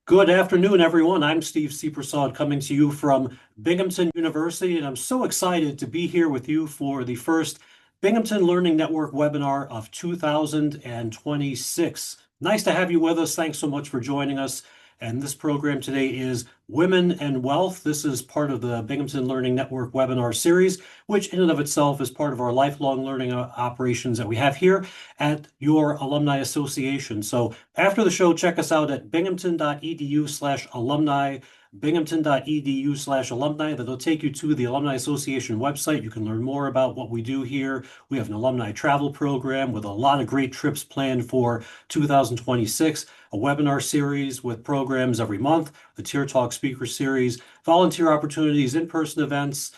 Good afternoon, everyone. I'm Steve C. Prasad coming to you from Binghamton University, and I'm so excited to be here with you for the first Binghamton Learning Network webinar of 2026. Nice to have you with us. Thanks so much for joining us. And this program today is Women and Wealth. This is part of the Binghamton Learning Network webinar series, which in and of itself is part of our lifelong learning operations that we have here at your alumni association. So after the show, check us out at binghamton.edu/alumni, binghamton.edu/alumni. That'll take you to the Alumni Association website. You can learn more about what we do here. We have an alumni travel program with a lot of great trips planned for 2026, a webinar series with programs every month, the Tier Talk speaker series, volunteer opportunities, in-person events,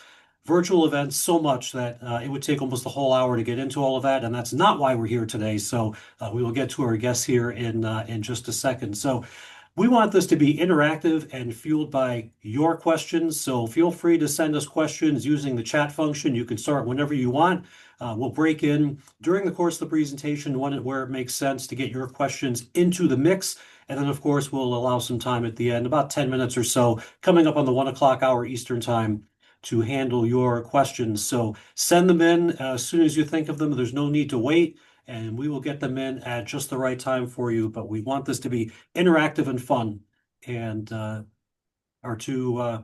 virtual events, so much that it would take almost a whole hour to get into all of that, and that's not why we're here today. So we will get to our guests here in just a second. So we want this to be interactive and fueled by your questions. So feel free to send us questions using the chat function. You can start whenever you want. We'll break in during the course of the presentation where it makes sense to get your questions into the mix. And then, of course, we'll allow some time at the end, about 10 minutes or so, coming up on the 1 o'clock hour Eastern time to handle your questions. So send them in as soon as you think of them. There's no need to wait, and we will get them in at just the right time for you. But we want this to be interactive and fun. And our two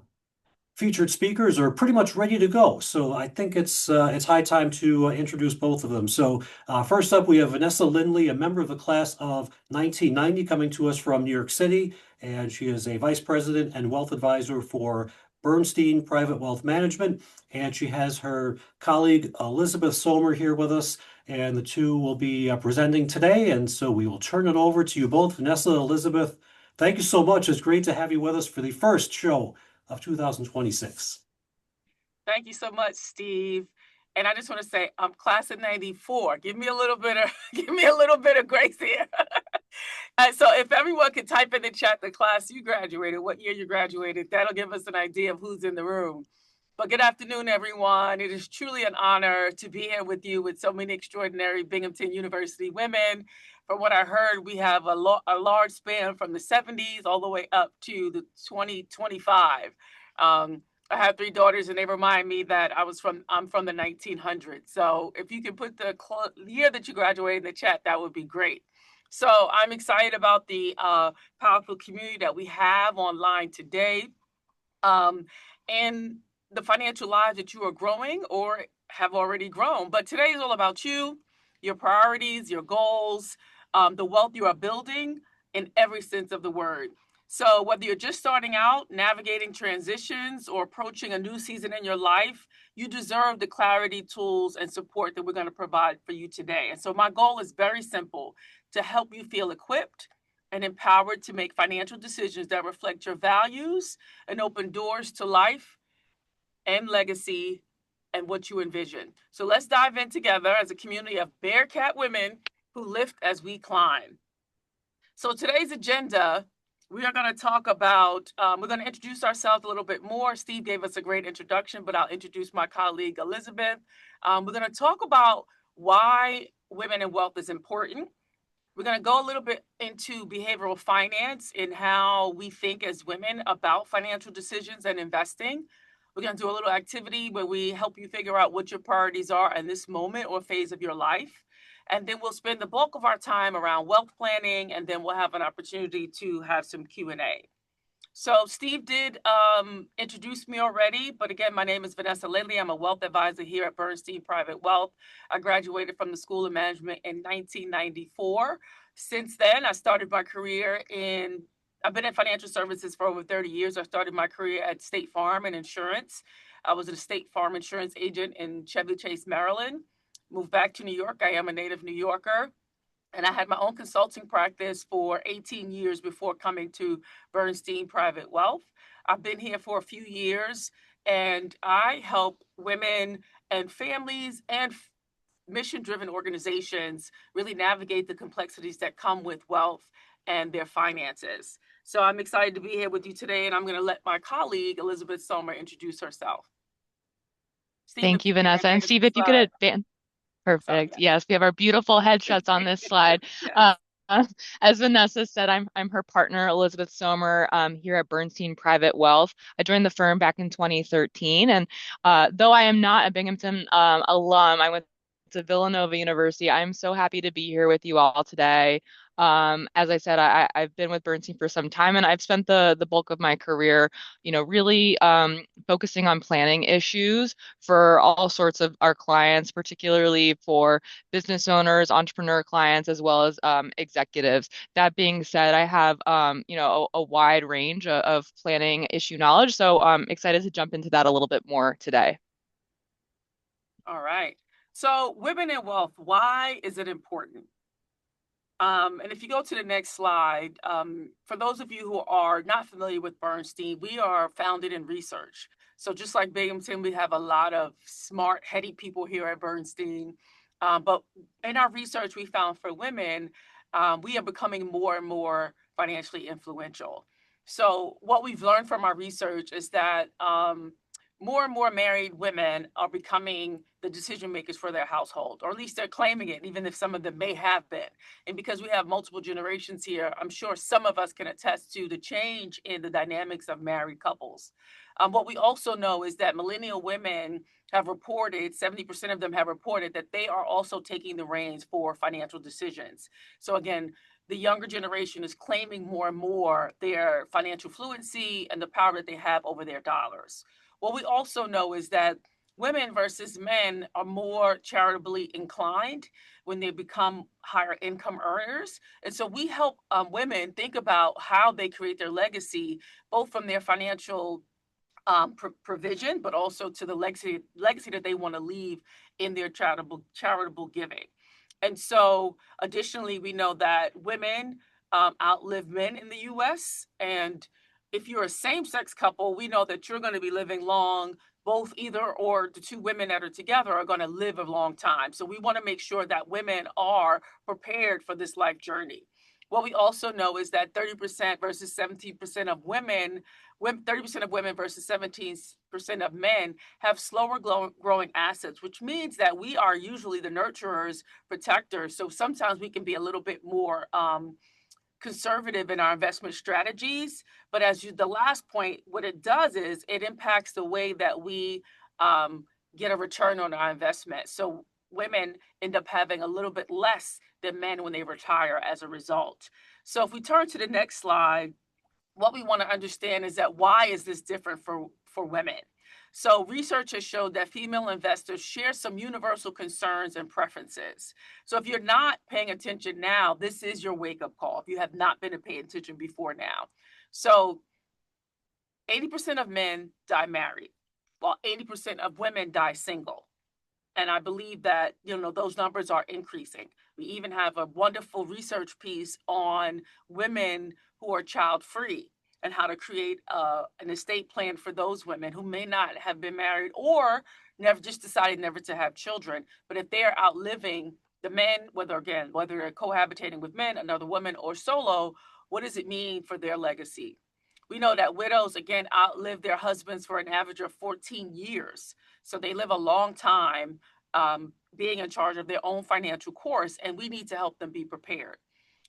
featured speakers are pretty much ready to go. So I think it's high time to introduce both of them. So first up, we have Vanessa Lindley, a member of the class of 1990, coming to us from New York City, and she is a vice president and wealth advisor for Bernstein Private Wealth Management, and she has her colleague Elizabeth Sohmer here with us, and the two will be presenting today. And so we will turn it over to you both, Vanessa, Elizabeth. Thank you so much. It's great to have you with us for the first show of 2026. Thank you so much, Steve. And I just want to say I'm class of 94. Give me a little bit of grace here. So if everyone could type in the chat the class you graduated, what year you graduated, that'll give us an idea of who's in the room. But good afternoon, everyone. It is truly an honor to be here with you with so many extraordinary Binghamton University women. From what I heard, we have a large span from the 70s all the way up to the 2025. I have three daughters, and they remind me that I'm from the 1900s. So if you can put the year that you graduated in the chat, that would be great. So I'm excited about the powerful community that we have online today, and the financial lives that you are growing or have already grown. But today is all about you, your priorities, your goals, the wealth you are building in every sense of the word. So whether you're just starting out, navigating transitions, or approaching a new season in your life, you deserve the clarity, tools, and support that we're going to provide for you today. And so my goal is very simple: to help you feel equipped and empowered to make financial decisions that reflect your values and open doors to life and legacy and what you envision. So let's dive in together as a community of Bearcat women who lift as we climb. So today's agenda, we are going to talk about, we're going to introduce ourselves a little bit more. Steve gave us a great introduction, but I'll introduce my colleague, Elizabeth. We're going to talk about why women and wealth is important. We're going to go a little bit into behavioral finance and how we think as women about financial decisions and investing. We're going to do a little activity where we help you figure out what your priorities are in this moment or phase of your life. And then we'll spend the bulk of our time around wealth planning, and then we'll have an opportunity to have some Q&A. So Steve did introduce me already, but again, my name is Vanessa Lindley. I'm a wealth advisor here at Bernstein Private Wealth. I graduated from the School of Management in 1994. Since then, I've been in financial services for over 30 years. I started my career at State Farm and Insurance. I was a State Farm insurance agent in Chevy Chase, Maryland. Moved back to New York. I am a native New Yorker. And I had my own consulting practice for 18 years before coming to Bernstein Private Wealth. I've been here for a few years, and I help women and families and mission-driven organizations really navigate the complexities that come with wealth and their finances. So I'm excited to be here with you today, and I'm going to let my colleague, Elizabeth Sohmer, introduce herself. Steve, thank you, Vanessa. And Steve, if you could advance. Perfect. Yes, we have our beautiful headshots on this slide. Yes. As Vanessa said, I'm her partner, Elizabeth Sohmer, here at Bernstein Private Wealth. I joined the firm back in 2013, and though I am not a Binghamton alum, I went to Villanova University. I'm so happy to be here with you all today. As I said, I've been with Bernstein for some time, and I've spent the bulk of my career, really focusing on planning issues for all sorts of our clients, particularly for business owners, entrepreneur clients, as well as executives. That being said, I have a wide range of planning issue knowledge, so I'm excited to jump into that a little bit more today. All right. So women in wealth, why is it important? And if you go to the next slide, for those of you who are not familiar with Bernstein, we are founded in research. So just like Binghamton, we have a lot of smart, heady people here at Bernstein. But in our research, we found for women, we are becoming more and more financially influential. So what we've learned from our research is that more and more married women are becoming the decision makers for their household, or at least they're claiming it, even if some of them may have been. And because we have multiple generations here, I'm sure some of us can attest to the change in the dynamics of married couples. What we also know is that millennial women have reported, 70% of them have reported that they are also taking the reins for financial decisions. So again, the younger generation is claiming more and more their financial fluency and the power that they have over their dollars. What we also know is that women versus men are more charitably inclined when they become higher income earners. And so we help women think about how they create their legacy, both from their financial provision, but also to the legacy that they want to leave in their charitable giving. And so additionally, we know that women outlive men in the US. And if you're a same-sex couple, we know that you're going to be living long. Both either or the two women that are together are going to live a long time. So we want to make sure that women are prepared for this life journey. What we also know is that 30% versus 17% of women, 30% of women versus 17% of men have slower growing assets, which means that we are usually the nurturers, protectors. So sometimes we can be a little bit more conservative in our investment strategies. But the last point, what it does is it impacts the way that we get a return on our investment. So women end up having a little bit less than men when they retire as a result. So if we turn to the next slide, what we want to understand is that why is this different for women? So research has showed that female investors share some universal concerns and preferences. So if you're not paying attention now, this is your wake-up call. If you have not been paying attention before now. So 80% of men die married, while 80% of women die single. And I believe that, those numbers are increasing. We even have a wonderful research piece on women who are child-free and how to create an estate plan for those women who may not have been married or never just decided never to have children. But if they are outliving the men, whether they're cohabitating with men, another woman, or solo, what does it mean for their legacy? We know that widows, again, outlive their husbands for an average of 14 years. So they live a long time being in charge of their own financial course, and we need to help them be prepared.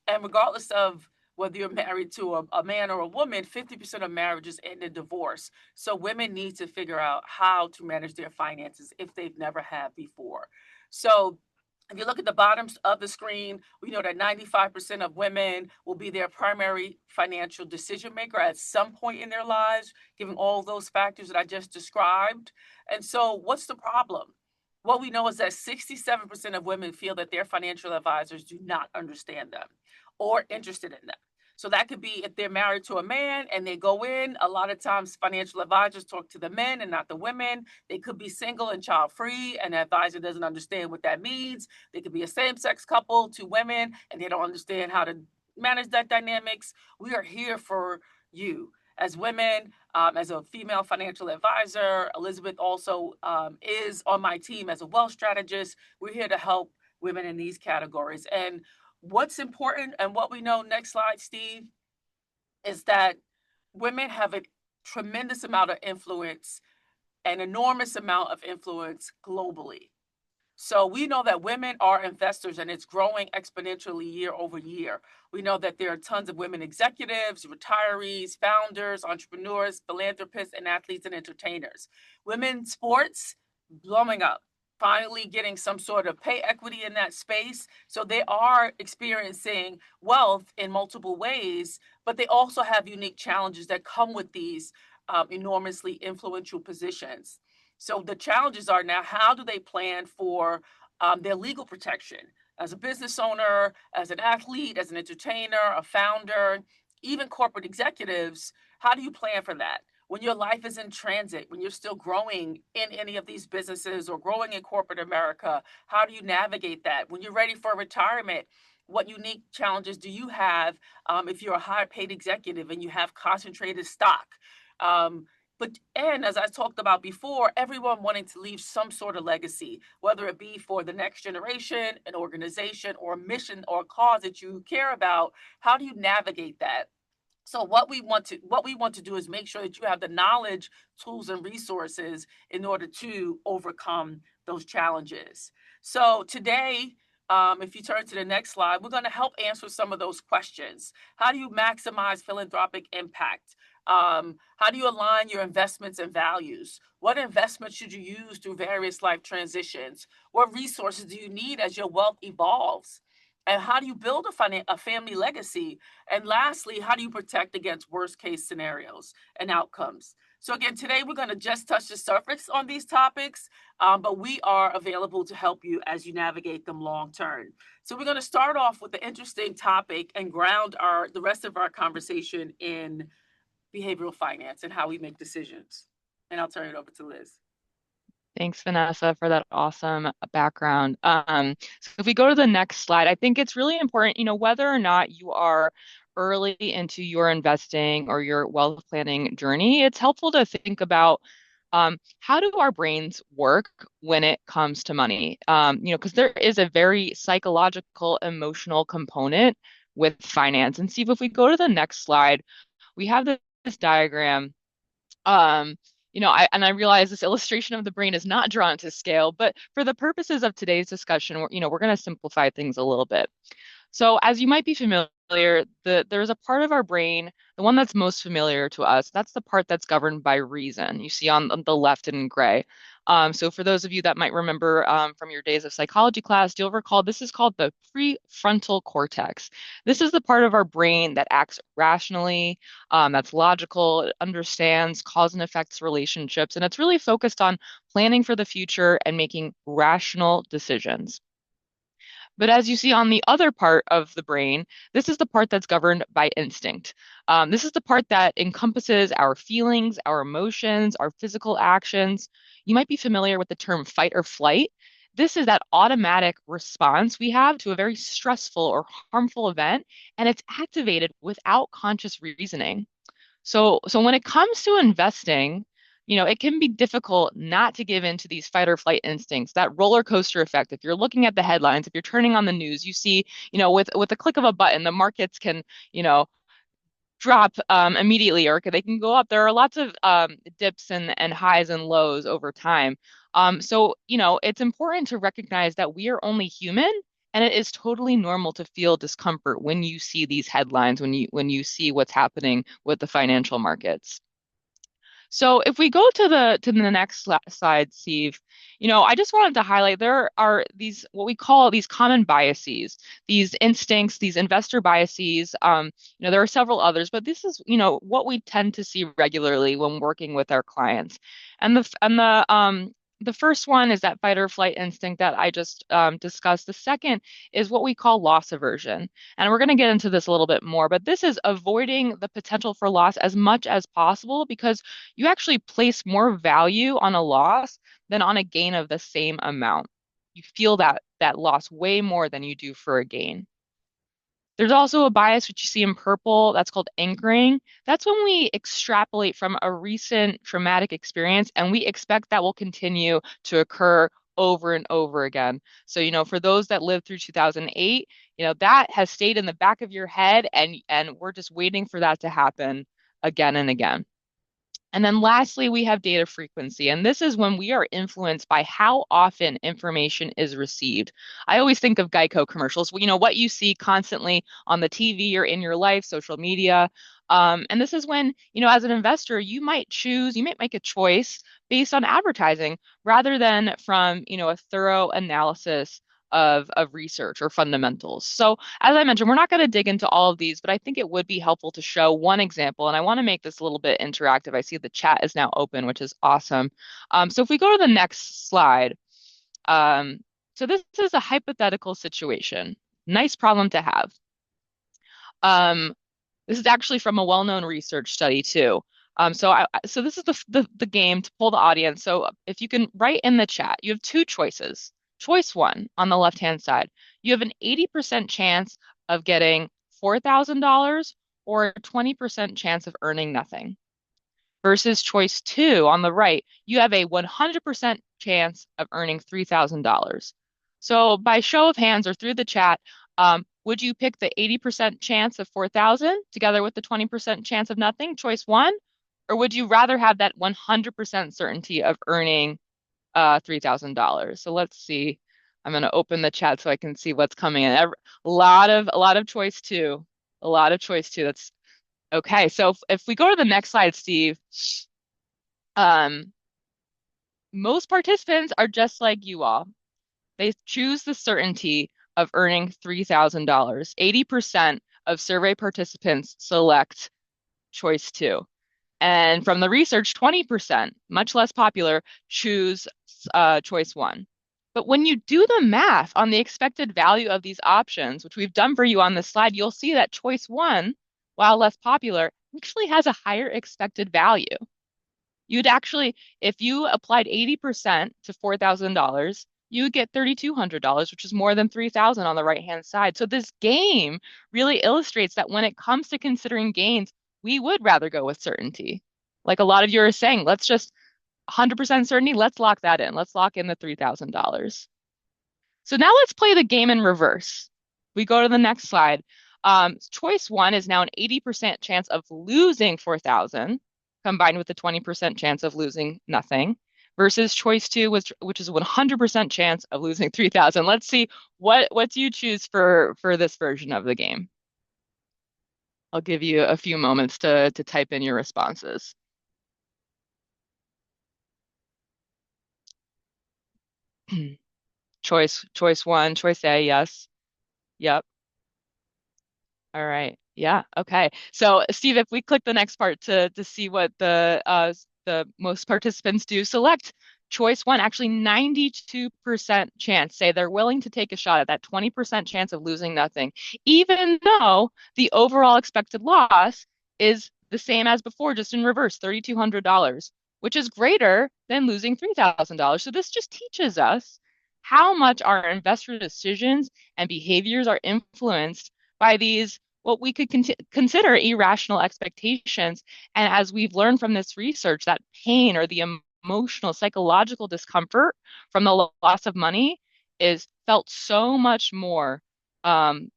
And regardless of whether you're married to a man or a woman, 50% of marriages end in divorce. So women need to figure out how to manage their finances if they've never had before. So if you look at the bottom of the screen, we know that 95% of women will be their primary financial decision maker at some point in their lives, given all those factors that I just described. And so what's the problem? What we know is that 67% of women feel that their financial advisors do not understand them or interested in them. So that could be if they're married to a man and they go in, a lot of times financial advisors talk to the men and not the women. They could be single and child free and the advisor doesn't understand what that means. They could be a same-sex couple, two women, and they don't understand how to manage that dynamics. We are here for you. As women, as a female financial advisor, Elizabeth also is on my team as a wealth strategist. We're here to help women in these categories. And what's important and what we know, next slide, Steve, is that women have a tremendous amount of influence, an enormous amount of influence globally. So we know that women are investors and it's growing exponentially year over year. We know that there are tons of women executives, retirees, founders, entrepreneurs, philanthropists, and athletes and entertainers. Women's sports blowing up, finally getting some sort of pay equity in that space. So they are experiencing wealth in multiple ways, but they also have unique challenges that come with these enormously influential positions. So the challenges are now, how do they plan for their legal protection as a business owner, as an athlete, as an entertainer, a founder, even corporate executives? How do you plan for that? When your life is in transit, when you're still growing in any of these businesses or growing in corporate America, how do you navigate that? When you're ready for retirement, what unique challenges do you have if you're a high paid executive and you have concentrated stock? Um, and as I talked about before, everyone wanting to leave some sort of legacy, whether it be for the next generation, an organization, or a mission or a cause that you care about. How do you navigate that? So what we want to do is make sure that you have the knowledge, tools, and resources in order to overcome those challenges. So today, if you turn to the next slide, we're going to help answer some of those questions. How do you maximize philanthropic impact? How do you align your investments and values? What investments should you use through various life transitions? What resources do you need as your wealth evolves? And how do you build a family legacy? And lastly, how do you protect against worst case scenarios and outcomes? So again, today we're going to just touch the surface on these topics, but we are available to help you as you navigate them long term. So we're going to start off with the interesting topic and ground the rest of our conversation in behavioral finance and how we make decisions. And I'll turn it over to Liz. Thanks, Vanessa, for that awesome background. So if we go to the next slide, I think it's really important, whether or not you are early into your investing or your wealth planning journey, it's helpful to think about how do our brains work when it comes to money? Because there is a very psychological, emotional component with finance. And Steve, if we go to the next slide, we have this diagram. I realize this illustration of the brain is not drawn to scale, but for the purposes of today's discussion, we're going to simplify things a little bit. So as you might be familiar, there's a part of our brain, the one that's most familiar to us, that's the part that's governed by reason. You see on the left in gray. So for those of you that might remember from your days of psychology class, you'll recall this is called the prefrontal cortex. This is the part of our brain that acts rationally, that's logical, it understands cause and effects relationships, and it's really focused on planning for the future and making rational decisions. But as you see on the other part of the brain, this is the part that's governed by instinct. This is the part that encompasses our feelings, our emotions, our physical actions. You might be familiar with the term fight or flight. This is that automatic response we have to a very stressful or harmful event, and it's activated without conscious reasoning. So when it comes to investing, it can be difficult not to give in to these fight or flight instincts, that roller coaster effect. If you're looking at the headlines, if you're turning on the news, you see, with the click of a button, the markets can, drop immediately, or they can go up. There are lots of dips and highs and lows over time. So it's important to recognize that we are only human, and it is totally normal to feel discomfort when you see these headlines, when you see what's happening with the financial markets. So if we go to the next slide, Steve, I just wanted to highlight there are these what we call these common biases, these instincts, these investor biases. There are several others, but this is what we tend to see regularly when working with our clients. And the first one is that fight or flight instinct that I just discussed. The second is what we call loss aversion. And we're going to get into this a little bit more, but this is avoiding the potential for loss as much as possible because you actually place more value on a loss than on a gain of the same amount. You feel that loss way more than you do for a gain. There's also a bias, which you see in purple, that's called anchoring. That's when we extrapolate from a recent traumatic experience and we expect that will continue to occur over and over again. So, for those that lived through 2008, that has stayed in the back of your head and we're just waiting for that to happen again and again. And then lastly, we have data frequency. And this is when we are influenced by how often information is received. I always think of Geico commercials, what you see constantly on the TV or in your life, social media. And this is when, as an investor, you might make a choice based on advertising rather than from, a thorough analysis of research or fundamentals. So as I mentioned, we're not going to dig into all of these, but I think it would be helpful to show one example. And I want to make this a little bit interactive. I see the chat is now open, which is awesome. So if we go to the next slide, so this is a hypothetical situation. Nice problem to have. This is actually from a well-known research study too. So this is the game to pull the audience. So if you can write in the chat, you have two choices. Choice one on the left-hand side, you have an 80% chance of getting $4,000 or a 20% chance of earning nothing. Versus choice two on the right, you have a 100% chance of earning $3,000. So by show of hands or through the chat, would you pick the 80% chance of 4,000 together with the 20% chance of nothing, choice one? Or would you rather have that 100% certainty of earning $3,000? So let's see. I'm going to open the chat so I can see what's coming in. A lot of choice two. A lot of choice two. That's okay. So if we go to the next slide, Steve, most participants are just like you all. They choose the certainty of earning $3,000. 80% of survey participants select choice two. And from the research, 20%, much less popular, choose choice one. But when you do the math on the expected value of these options, which we've done for you on this slide, you'll see that choice one, while less popular, actually has a higher expected value. You'd actually, if you applied 80% to $4,000, you would get $3,200, which is more than 3,000 on the right-hand side. So this game really illustrates that when it comes to considering gains, we would rather go with certainty. Like a lot of you are saying, let's just 100% certainty, let's lock that in. Let's lock in the $3,000. So now let's play the game in reverse. We go to the next slide. Choice one is now an 80% chance of losing 4,000 combined with the 20% chance of losing nothing versus choice two, which is a 100% chance of losing 3,000. Let's see what do you choose for this version of the game? I'll give you a few moments to type in your responses. Choice one, choice A, yes. Yep. All right. Yeah. Okay. So, Steve, if we click the next part to see what the most participants do, select choice one. Actually, 92% chance say they're willing to take a shot at that 20% chance of losing nothing, even though the overall expected loss is the same as before, just in reverse, $3,200, which is greater than losing $3,000. So this just teaches us how much our investor decisions and behaviors are influenced by these what we could consider irrational expectations. And as we've learned from this research, that pain or the emotional, psychological discomfort from the loss of money is felt so much more than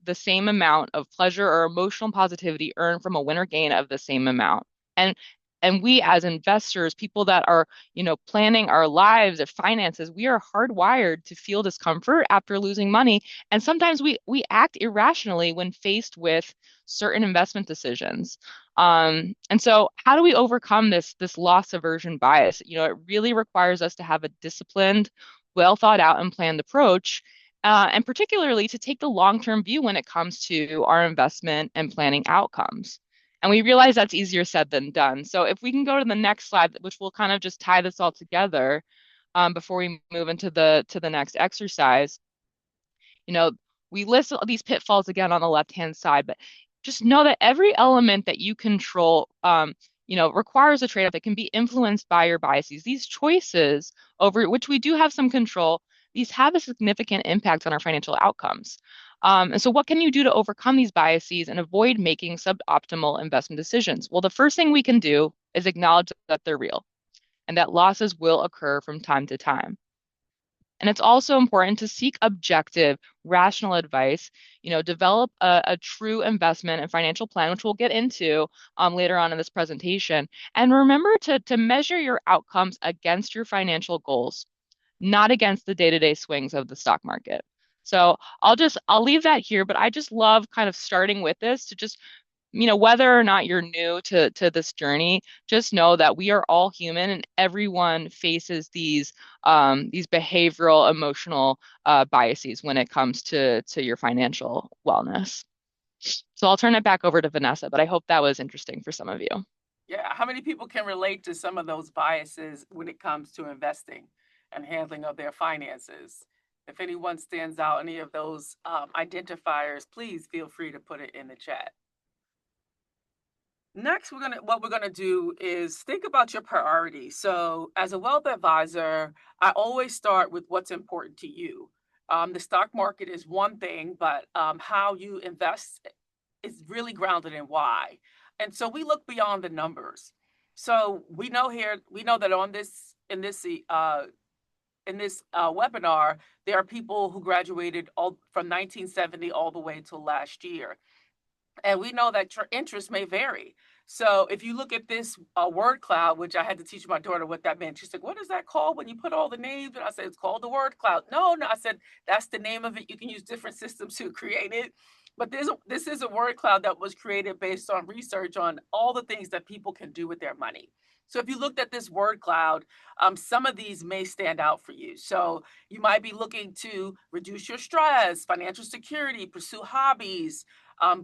the same amount of pleasure or emotional positivity earned from a win or gain of the same amount. And we as investors, people that are, planning our lives or finances, we are hardwired to feel discomfort after losing money. And sometimes we act irrationally when faced with certain investment decisions. And so how do we overcome this loss aversion bias? It really requires us to have a disciplined, well thought out and planned approach. And particularly to take the long-term view when it comes to our investment and planning outcomes. And we realize that's easier said than done. So if we can go to the next slide, which will kind of just tie this all together before we move into the next exercise. We list these pitfalls again on the left-hand side, but just know that every element that you control, requires a trade-off. It can be influenced by your biases. These choices over which we do have some control, these have a significant impact on our financial outcomes. And so what can you do to overcome these biases and avoid making suboptimal investment decisions? Well, the first thing we can do is acknowledge that they're real and that losses will occur from time to time. And it's also important to seek objective, rational advice, develop a true investment and financial plan, which we'll get into later on in this presentation. And remember to measure your outcomes against your financial goals, not against the day-to-day swings of the stock market. So I'll leave that here, but I just love kind of starting with this to just whether or not you're new to this journey, just know that we are all human and everyone faces these behavioral, emotional biases when it comes to your financial wellness. So I'll turn it back over to Vanessa, but I hope that was interesting for some of you. Yeah, how many people can relate to some of those biases when it comes to investing and handling of their finances? If anyone stands out, any of those identifiers, please feel free to put it in the chat. Next, what we're gonna do is think about your priorities. So, as a wealth advisor, I always start with what's important to you. The stock market is one thing, but how you invest is really grounded in why. And so we look beyond the numbers. So we know that on this in this webinar, there are people who graduated all from 1970 all the way till last year. And we know that your interests may vary. So if you look at this word cloud, which I had to teach my daughter what that meant, she said, "What is that called when you put all the names?" And I said, "It's called the word cloud." No, I said, "That's the name of it. You can use different systems to create it." But this is a word cloud that was created based on research on all the things that people can do with their money. So if you looked at this word cloud, some of these may stand out for you. So you might be looking to reduce your stress, financial security, pursue hobbies,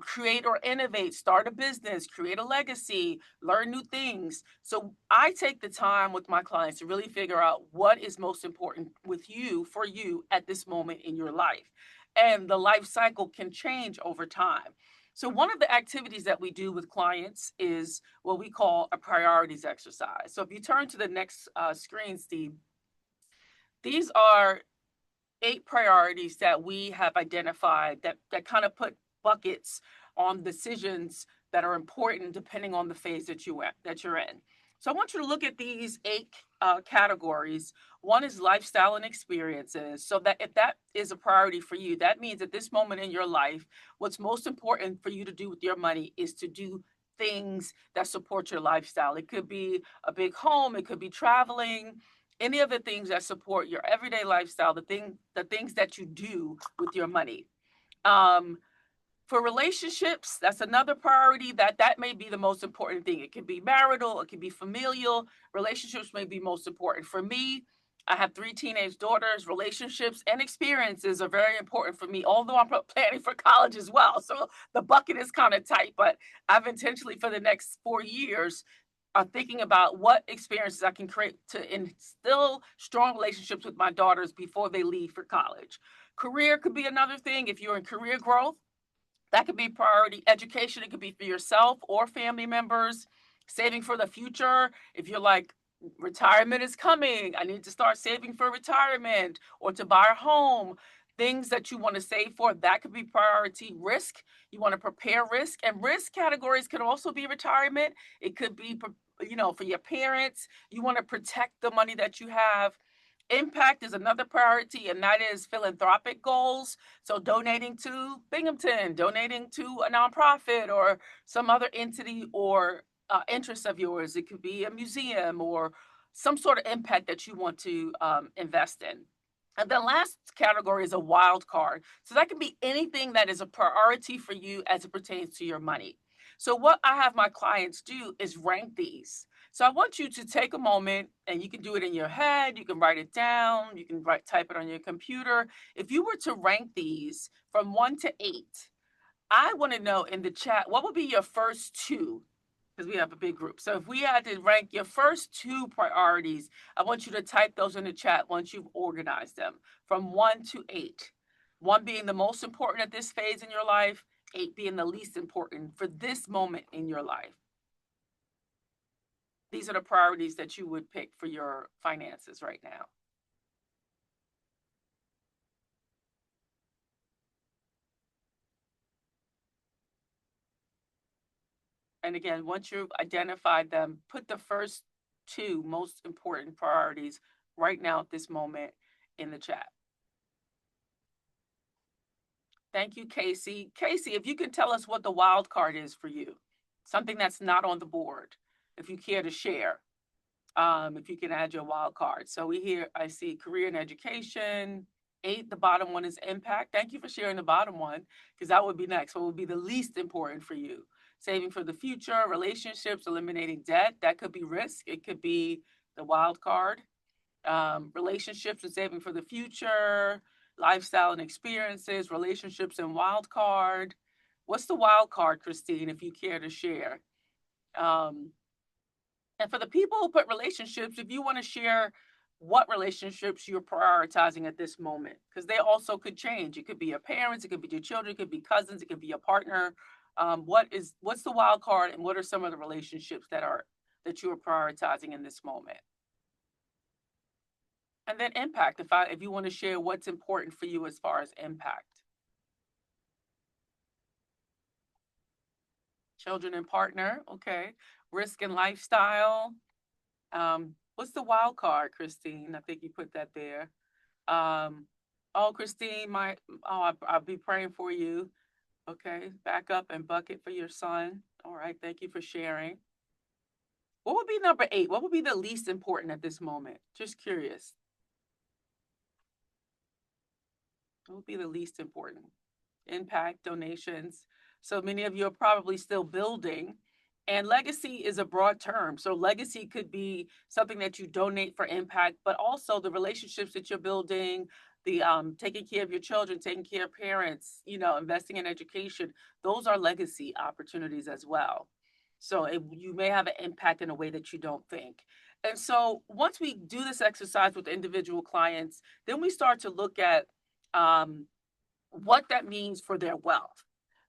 create or innovate, start a business, create a legacy, learn new things. So I take the time with my clients to really figure out what is most important with you for you at this moment in your life. And the life cycle can change over time. So one of the activities that we do with clients is what we call a priorities exercise. So if you turn to the next screen, Steve, these are 8 priorities that we have identified that kind of put buckets on decisions that are important depending on the phase that you're in. So I want you to look at these 8 categories. One is lifestyle and experiences. So that if that is a priority for you, that means at this moment in your life, what's most important for you to do with your money is to do things that support your lifestyle. It could be a big home, it could be traveling, any of the things that support your everyday lifestyle, the things that you do with your money. Um, for relationships, that's another priority that may be the most important thing. It could be marital, it could be familial. Relationships may be most important. For me, I have 3 teenage daughters. Relationships and experiences are very important for me, although I'm planning for college as well. So the bucket is kind of tight, but I've intentionally for the next 4 years are thinking about what experiences I can create to instill strong relationships with my daughters before they leave for college. Career could be another thing. If you're in career growth, that could be priority. Education, it could be for yourself or family members. Saving for the future. If you're like, retirement is coming, I need to start saving for retirement or to buy a home. Things that you want to save for, that could be priority. Risk, you want to prepare risk. And risk categories could also be retirement. It could be, for your parents. You want to protect the money that you have. Impact is another priority, and that is philanthropic goals. So donating to Binghamton, donating to a nonprofit or some other entity or interest of yours. It could be a museum or some sort of impact that you want to invest in. And the last category is a wild card. So that can be anything that is a priority for you as it pertains to your money. So what I have my clients do is rank these. So I want you to take a moment, and you can do it in your head, you can write it down, you can type it on your computer. If you were to rank these from 1 to 8, I want to know in the chat, what would be your first 2? Because we have a big group. So if we had to rank your first 2 priorities, I want you to type those in the chat once you've organized them from 1 to 8. 1 being the most important at this phase in your life, 8 being the least important for this moment in your life. These are the priorities that you would pick for your finances right now. And again, once you've identified them, put the first 2 most important priorities right now at this moment in the chat. Thank you, Casey. Casey, if you can tell us what the wild card is for you, something that's not on the board, if you care to share, if you can add your wild card. So I see career and education. 8, the bottom one is impact. Thank you for sharing the bottom one, because that would be next. What would be the least important for you? Saving for the future, relationships, eliminating debt. That could be risk. It could be the wild card. Relationships and saving for the future, lifestyle and experiences, relationships and wild card. What's the wild card, Christine, if you care to share? And for the people who put relationships, if you want to share what relationships you're prioritizing at this moment, because they also could change. It could be your parents, it could be your children, it could be cousins, it could be your partner. What's the wild card, and what are some of the relationships that you are prioritizing in this moment? And then impact, if you want to share what's important for you as far as impact. Children and partner, okay. Risk and lifestyle. What's the wild card, Christine? I think you put that there. Oh, Christine, I'll be praying for you. Okay, back up and bucket for your son. All right, thank you for sharing. What would be number 8? What would be the least important at this moment? Just curious. What would be the least important? Impact, donations. So many of you are probably still building. And legacy is a broad term. So legacy could be something that you donate for impact, but also the relationships that you're building, the taking care of your children, taking care of parents, investing in education. Those are legacy opportunities as well. So you may have an impact in a way that you don't think. And so once we do this exercise with individual clients, then we start to look at what that means for their wealth.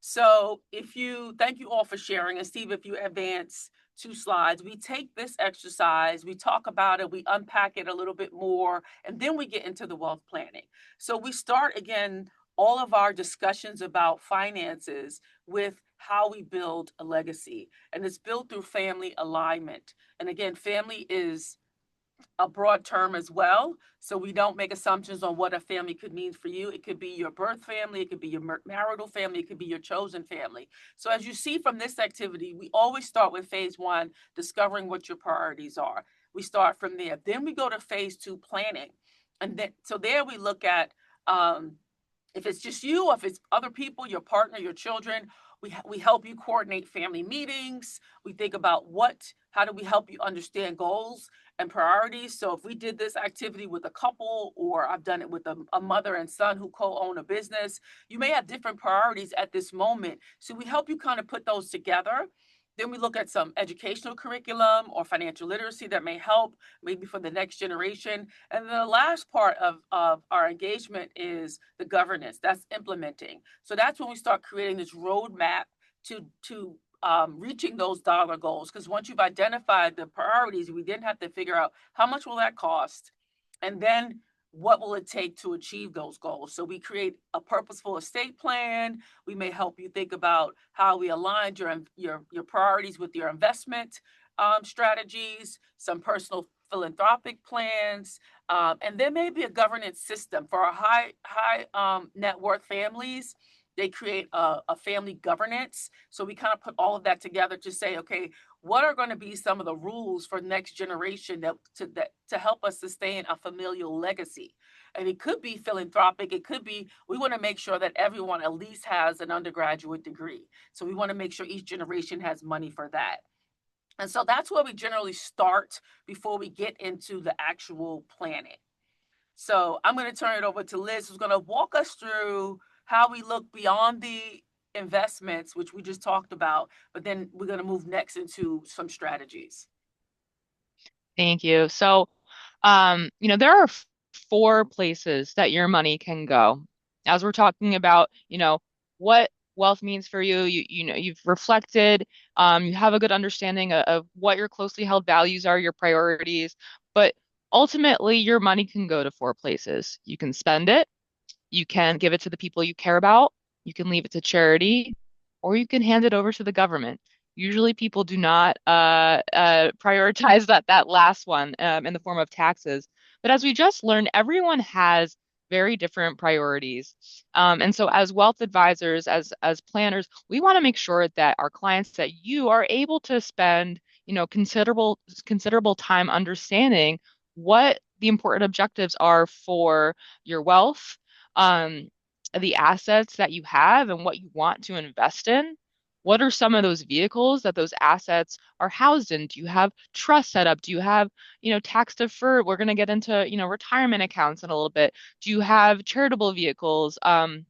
So thank you all for sharing. And Steve, if you advance 2 slides, we take this exercise, we talk about it, we unpack it a little bit more, and then we get into the wealth planning. So we start again, all of our discussions about finances with how we build a legacy. And it's built through family alignment. And again, family is a broad term as well. So we don't make assumptions on what a family could mean for you. It could be your birth family, it could be your marital family, it could be your chosen family. So as you see from this activity, we always start with phase 1, discovering what your priorities are. We start from there. Then we go to phase 2, planning. And then, so there we look at if it's just you, or if it's other people, your partner, your children, we help you coordinate family meetings. We think about how do we help you understand goals and priorities. So if we did this activity with a couple, or I've done it with a mother and son who co-own a business, you may have different priorities at this moment. So we help you kind of put those together. Then we look at some educational curriculum or financial literacy that may help maybe for the next generation. And then the last part of our engagement is the governance. That's implementing. So that's when we start creating this roadmap to reaching those dollar goals. Because once you've identified the priorities, we then have to figure out how much will that cost, and then what will it take to achieve those goals. So we create a purposeful estate plan. We may help you think about how we aligned your priorities with your investment strategies, some personal philanthropic plans, and there may be a governance system for our high net worth families. They create a family governance. So we kind of put all of that together to say, okay, what are going to be some of the rules for next generation to help us sustain a familial legacy? And it could be philanthropic. It could be, we want to make sure that everyone at least has an undergraduate degree. So we want to make sure each generation has money for that. And so that's where we generally start before we get into the actual planning. So I'm going to turn it over to Liz, who's going to walk us through how we look beyond the investments, which we just talked about, but then we're going to move next into some strategies. Thank you. So, there are 4 places that your money can go. As we're talking about, what wealth means for you, you've reflected, you have a good understanding of what your closely held values are, your priorities, but ultimately your money can go to 4 places. You can spend it, you can give it to the people you care about, you can leave it to charity, or you can hand it over to the government. Usually people do not prioritize that last one in the form of taxes. But as we just learned, everyone has very different priorities. And so as wealth advisors, as planners, we want to make sure that our clients, that you are able to spend, considerable time understanding what the important objectives are for your wealth, um, the assets that you have and what you want to invest in. What are some of those vehicles that those assets are housed in? Do you have trust set up? Do you have, tax deferred? We're going to get into, retirement accounts in a little bit. Do you have charitable vehicles? And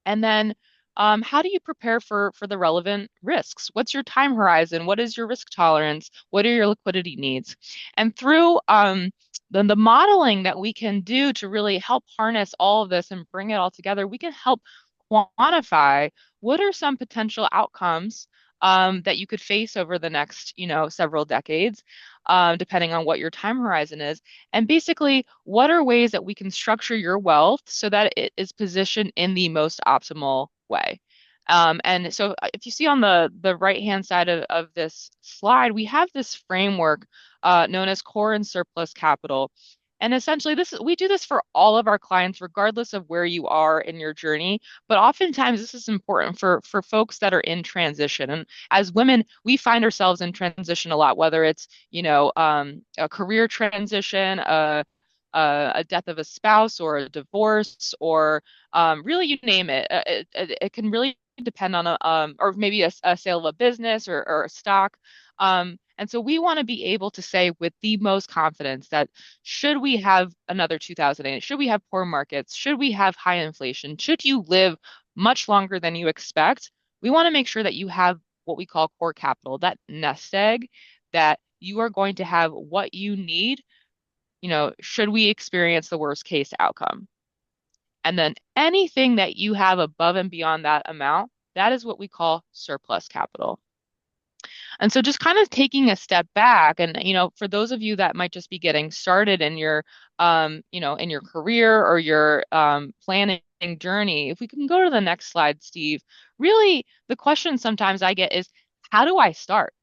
then how do you prepare for the relevant risks? What's your time horizon? What is your risk tolerance? What are your liquidity needs? And through the modeling that we can do to really help harness all of this and bring it all together, we can help quantify what are some potential outcomes that you could face over the next, several decades, depending on what your time horizon is. And basically, what are ways that we can structure your wealth so that it is positioned in the most optimal way? And so if you see on the right-hand side of this slide, we have this framework known as core and surplus capital. And essentially, we do this for all of our clients, regardless of where you are in your journey. But oftentimes, this is important for folks that are in transition. And as women, we find ourselves in transition a lot, whether it's a career transition, a death of a spouse, or a divorce, or really you name it. It can really depend on or maybe a sale of a business or a stock. And so we want to be able to say with the most confidence that should we have another 2008, should we have poor markets, should we have high inflation, should you live much longer than you expect, we want to make sure that you have what we call core capital, that nest egg, that you are going to have what you need, should we experience the worst case outcome. And then anything that you have above and beyond that amount, that is what we call surplus capital. And so just kind of taking a step back and, for those of you that might just be getting started in your, in your career or your planning journey, if we can go to the next slide, Steve, really the question sometimes I get is, how do I start?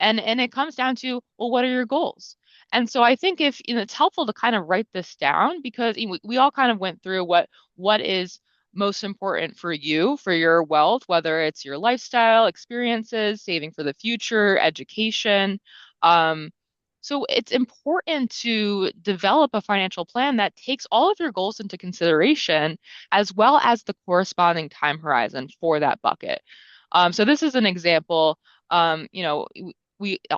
And it comes down to, well, what are your goals? And so I think if it's helpful to kind of write this down because we all kind of went through what is most important for you, for your wealth, whether it's your lifestyle, experiences, saving for the future, education. Um, so it's important to develop a financial plan that takes all of your goals into consideration, as well as the corresponding time horizon for that bucket. So this is an example.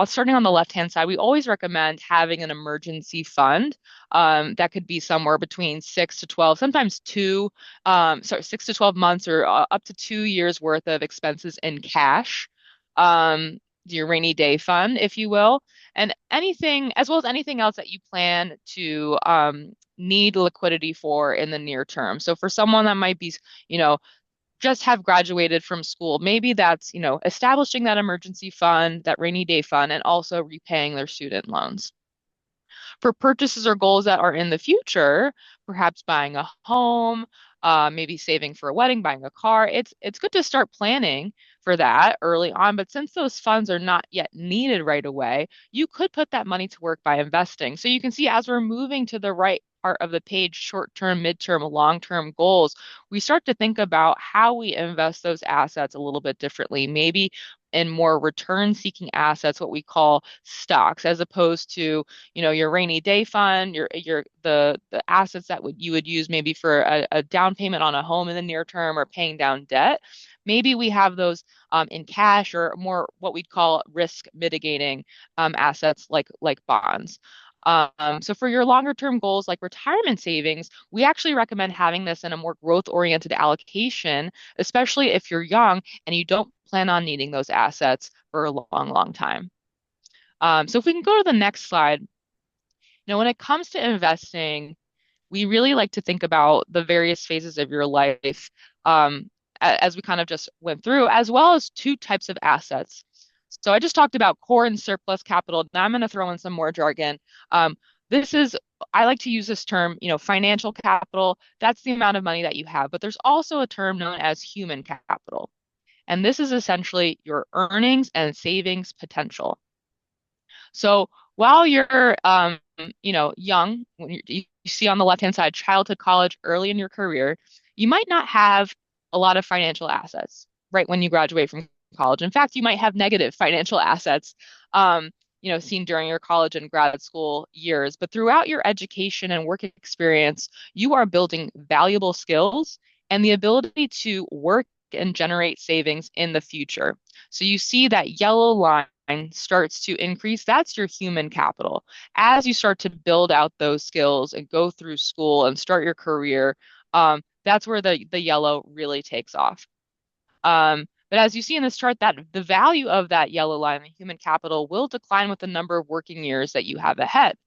Starting on the left-hand side, we always recommend having an emergency fund that could be somewhere between 6 to 12, sometimes 6 to 12 months or up to 2 years worth of expenses in cash. Your rainy day fund, if you will, and anything, as well as anything else that you plan to need liquidity for in the near term. So for someone that might be, just have graduated from school. Maybe that's, establishing that emergency fund, that rainy day fund, and also repaying their student loans. For purchases or goals that are in the future, perhaps buying a home, maybe saving for a wedding, buying a car, it's good to start planning for that early on. But since those funds are not yet needed right away, you could put that money to work by investing. So you can see as we're moving to the right part of the page, short-term, mid-term, long-term goals, we start to think about how we invest those assets a little bit differently, maybe in more return-seeking assets, what we call stocks, as opposed to, your rainy day fund, the assets that you would use maybe for a down payment on a home in the near term or paying down debt. Maybe we have those in cash or more what we'd call risk mitigating assets like bonds. So for your longer term goals like retirement savings, we actually recommend having this in a more growth oriented allocation, especially if you're young and you don't plan on needing those assets for a long, long time. So if we can go to the next slide, when it comes to investing, we really like to think about the various phases of your life, as we kind of just went through, as well as two types of assets. So I just talked about core and surplus capital. Now I'm going to throw in some more jargon. I like to use this term, financial capital. That's the amount of money that you have. But there's also a term known as human capital. And this is essentially your earnings and savings potential. So while you're young, when you see on the left-hand side, childhood, college, early in your career, you might not have a lot of financial assets right when you graduate from college. In fact, you might have negative financial assets, um, seen during your college and grad school years. But throughout your education and work experience, you are building valuable skills and the ability to work and generate savings in the future. So you see that yellow line starts to increase. That's your human capital. As you start to build out those skills and go through school and start your career, that's where the yellow really takes off. But as you see in this chart, that the value of that yellow line, the human capital, will decline with the number of working years that you have ahead.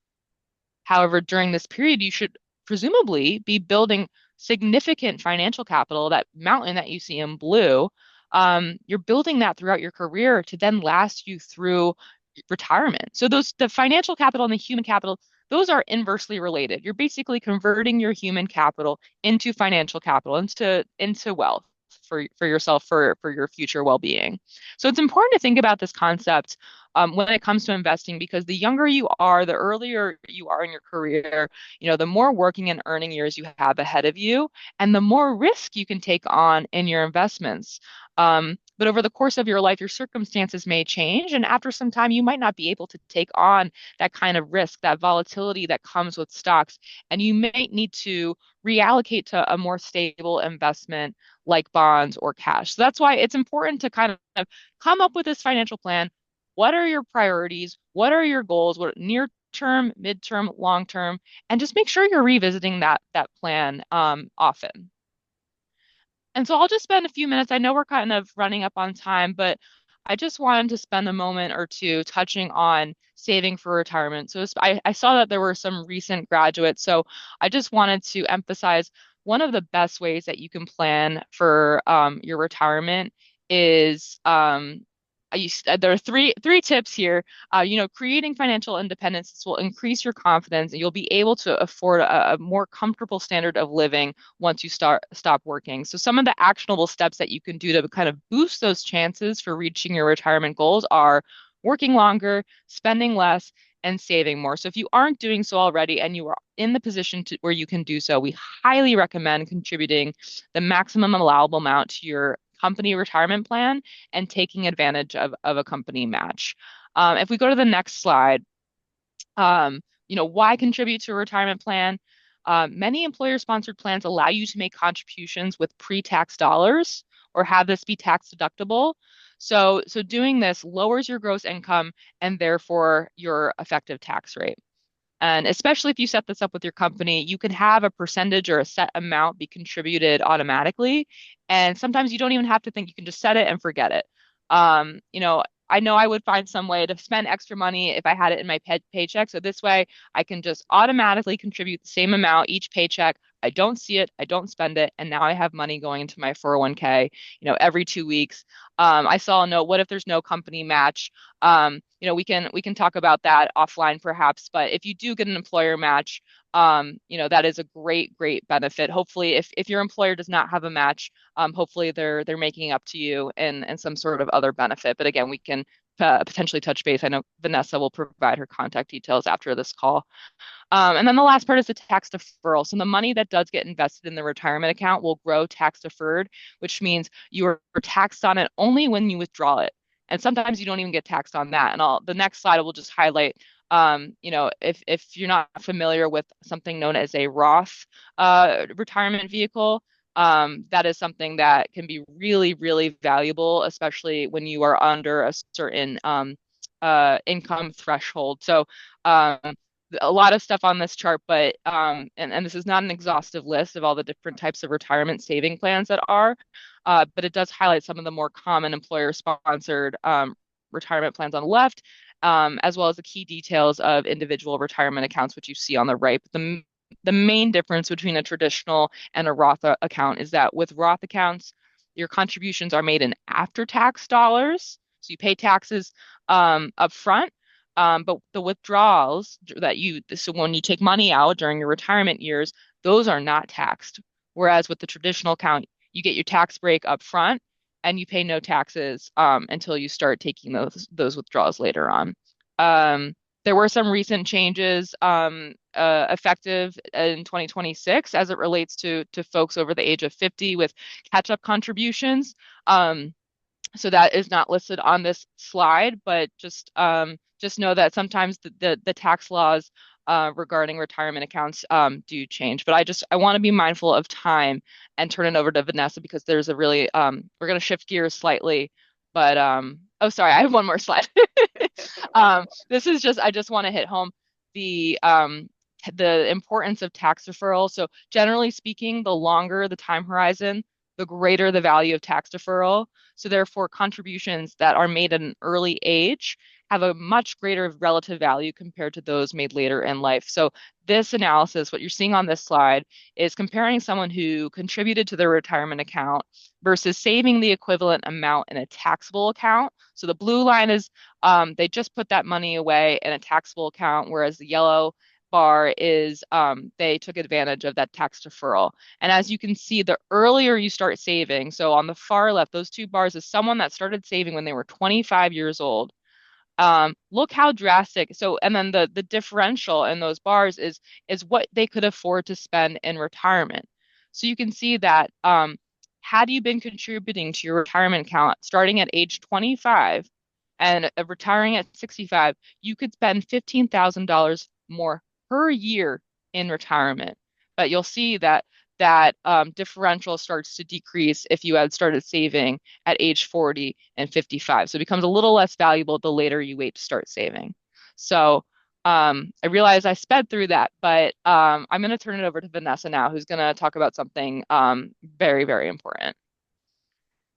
However, during this period, you should presumably be building significant financial capital, that mountain that you see in blue. You're building that throughout your career to then last you through retirement. So the financial capital and the human capital, those are inversely related. You're basically converting your human capital into financial capital, into wealth for yourself, for your future well-being. So it's important to think about this concept when it comes to investing, because the younger you are, the earlier you are in your career, the more working and earning years you have ahead of you, and the more risk you can take on in your investments. But over the course of your life, your circumstances may change, and after some time, you might not be able to take on that kind of risk, that volatility that comes with stocks, and you may need to reallocate to a more stable investment like bonds or cash. So that's why it's important to kind of come up with this financial plan. What are your priorities? What are your goals? What near term, midterm, long term, and just make sure you're revisiting that plan often. And so I'll just spend a few minutes. I know we're kind of running up on time, but I just wanted to spend a moment or two touching on saving for retirement. So I saw that there were some recent graduates. So I just wanted to emphasize one of the best ways that you can plan for your retirement is there are three tips here. Creating financial independence. This will increase your confidence, and you'll be able to afford a more comfortable standard of living once you stop working. So some of the actionable steps that you can do to kind of boost those chances for reaching your retirement goals are working longer, spending less, and saving more. So if you aren't doing so already and you are in the position where you can do so, we highly recommend contributing the maximum allowable amount to your company retirement plan and taking advantage of a company match. If we go to the next slide, why contribute to a retirement plan? Many employer-sponsored plans allow you to make contributions with pre-tax dollars or have this be tax deductible. So doing this lowers your gross income and therefore your effective tax rate. And especially if you set this up with your company, you can have a percentage or a set amount be contributed automatically. And sometimes you don't even have to think, you can just set it and forget it. I know I would find some way to spend extra money if I had it in my paycheck. So this way I can just automatically contribute the same amount each paycheck. I don't see it, I don't spend it, and now I have money going into my 401k, every 2 weeks. I saw a note, what if there's no company match? We can talk about that offline perhaps, but if you do get an employer match, that is a great benefit. Hopefully, if your employer does not have a match, hopefully they're making up to you in some sort of other benefit. But again, we can potentially touch base. I know Vanessa will provide her contact details after this call. And then the last part is the tax deferral. So the money that does get invested in the retirement account will grow tax deferred, which means you are taxed on it only when you withdraw it. And sometimes you don't even get taxed on that. And the next slide will just highlight, if you're not familiar with something known as a Roth retirement vehicle, that is something that can be really valuable, especially when you are under a certain income threshold. So a lot of stuff on this chart, but and this is not an exhaustive list of all the different types of retirement saving plans that are, but it does highlight some of the more common employer-sponsored retirement plans on the left, as well as the key details of individual retirement accounts, which you see on the right. But the main difference between a traditional and a Roth account is that with Roth accounts, your contributions are made in after-tax dollars, so you pay taxes up front. But the withdrawals so when you take money out during your retirement years, those are not taxed. Whereas with the traditional account, you get your tax break up front and you pay no taxes until you start taking those withdrawals later on. There were some recent changes effective in 2026 as it relates to folks over the age of 50 with catch-up contributions. Um, so that is not listed on this slide, but just know that sometimes the tax laws regarding retirement accounts do change. But I want to be mindful of time and turn it over to Vanessa because there's a really we're going to shift gears slightly. But oh, sorry, I have one more slide. This is just I just want to hit home the importance of tax deferral. So generally speaking, the longer the time horizon, the greater the value of tax deferral. So therefore, contributions that are made at an early age have a much greater relative value compared to those made later in life. So this analysis, what you're seeing on this slide, is comparing someone who contributed to their retirement account versus saving the equivalent amount in a taxable account. So the blue line is they just put that money away in a taxable account, whereas the yellow bar is they took advantage of that tax deferral. And as you can see, the earlier you start saving, so on the far left, those two bars is someone that started saving when they were 25 years old. Look how drastic. So, and then the differential in those bars is what they could afford to spend in retirement. So you can see that had you been contributing to your retirement account starting at age 25 and retiring at 65, you could spend $15,000 more per year in retirement. But you'll see that differential starts to decrease if you had started saving at age 40 and 55. So it becomes a little less valuable the later you wait to start saving. So I realize I sped through that, but I'm going to turn it over to Vanessa now, who's going to talk about something very, very important.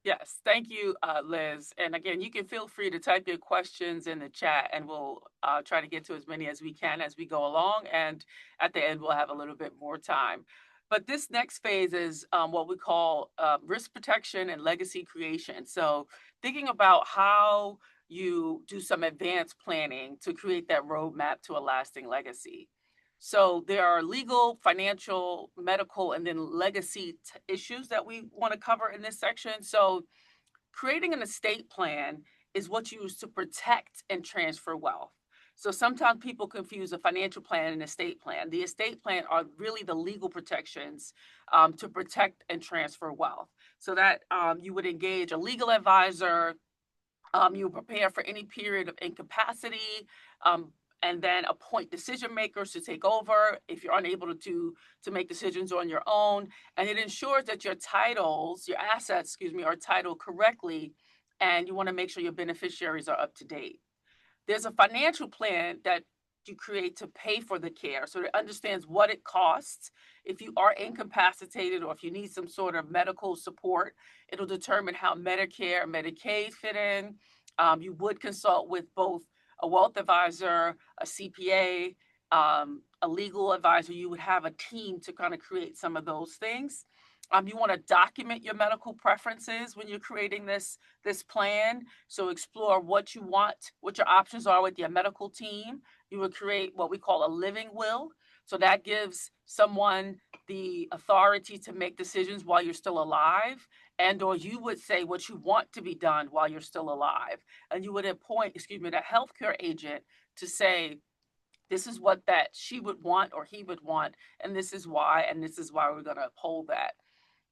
Yes, thank you, Liz. And again, you can feel free to type your questions in the chat, and we'll try to get to as many as we can as we go along. And at the end, we'll have a little bit more time. But this next phase is what we call risk protection and legacy creation. So thinking about how you do some advanced planning to create that roadmap to a lasting legacy. So there are legal, financial, medical, and then legacy issues that we want to cover in this section. So creating an estate plan is what you use to protect and transfer wealth. So sometimes people confuse a financial plan and estate plan. The estate plan are really the legal protections to protect and transfer wealth. So that you would engage a legal advisor, you prepare for any period of incapacity, and then appoint decision makers to take over if you're unable to make decisions on your own. And it ensures that your titles, your assets, are titled correctly, and you want to make sure your beneficiaries are up to date. There's a financial plan that you create to pay for the care, so it understands what it costs. If you are incapacitated or if you need some sort of medical support, it'll determine how Medicare and Medicaid fit in. You would consult with both a wealth advisor, a CPA, a legal advisor. You would have a team to kind of create some of those things. You want to document your medical preferences when you're creating this plan. So explore what you want, what your options are with your medical team. You would create what we call a living will. So that gives someone the authority to make decisions while you're still alive, and or you would say what you want to be done while you're still alive. And you would appoint, that healthcare agent to say, this is what that she would want or he would want, and this is why we're going to uphold that.